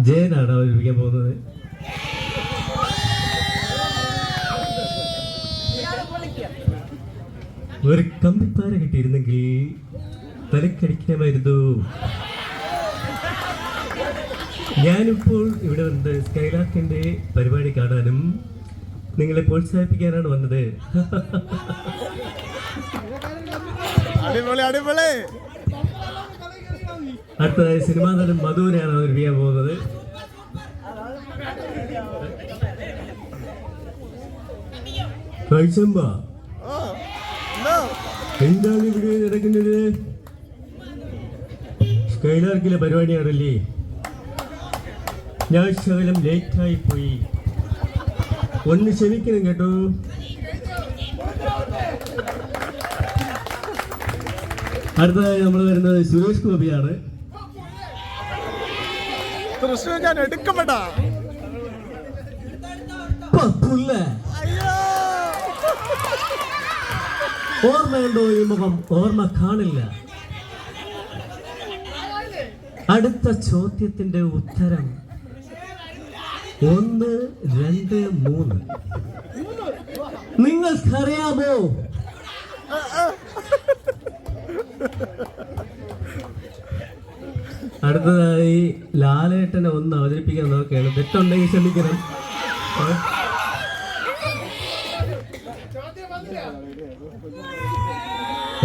ജയനാണ് അവതരിപ്പിക്കാൻ പോകുന്നത്. ഒരു കമ്പിപ്പാര കിട്ടിയിരുന്നെങ്കിൽ തലക്കടിക്കാമായിരുന്നു. ഞാനിപ്പോൾ ഇവിടെ വന്നത് സ്കൈലാക്കിന്റെ പരിപാടി കാണാനും നിങ്ങളെ പ്രോത്സാഹിപ്പിക്കാനാണ് വന്നത്. അടുത്തതായി സിനിമാ നടൻ മധുവിനെയാണ് അവതരിപ്പിക്കാൻ പോകുന്നത്. എന്താണ് ഇവിടെ നടക്കുന്നത്? സ്കൈലാർക്കിലെ പരിപാടിയാണല്ലേ? ഞാൻ ശകലം ലേറ്റായി പോയി, ഒന്ന് ക്ഷമിക്കണം കേട്ടോ. അടുത്തതായി നമ്മൾ വരുന്നത് സുരേഷ് ഗോപിയാണ്. ഓർമ്മയുണ്ടോ ഈ മുഖം? ഓർമ്മ കാണില്ല. അടുത്ത ചോദ്യത്തിന്റെ ഉത്തരം 1, 2, 3. നിങ്ങൾക്കറിയാമോ? അടുത്തതായി ലാലേട്ടനെ ഒന്ന് അവതരിപ്പിക്കാൻ നോക്കുകയാണ്. തെറ്റുണ്ടെങ്കിൽ ക്ഷമിക്കണം.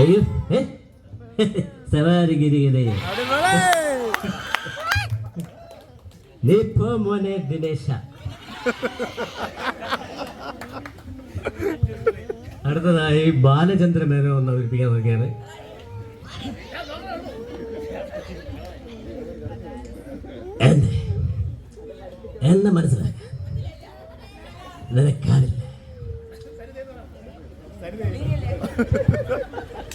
അയ്യോ, സവാരിഗിരികളെ നീ പോ മോനെ ദിനേശ. അടുത്തതായി ബാലചന്ദ്ര മേനോ ഒന്ന് അവതരിപ്പിക്കാൻ നോക്കിയാണ്. എന്നെ മനസ്സിലാക്ക, നിനക്കാണില്ല.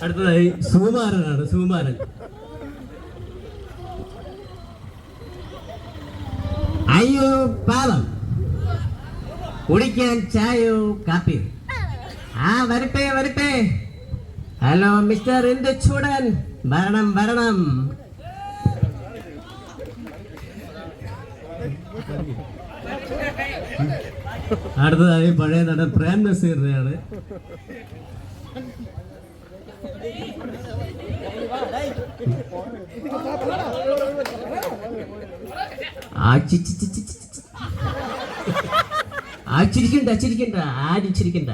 അടുത്തതായി സുകുമാരനാണ്. സുകുമാരൻ. അയ്യോ പാവം, കുടിക്കാൻ ചായയോ കാപ്പിയോ? വരട്ടെ വരട്ടെ. ഹലോ മിസ്റ്റർ ഇന്ദുചൂടൻ, വരണം വരണം. അടുത്തതായി പഴയ നടൻ പ്രേം നസീറിനെയാണ്. ചിരിക്കണ്ട, ആരും ചിരിക്കണ്ട.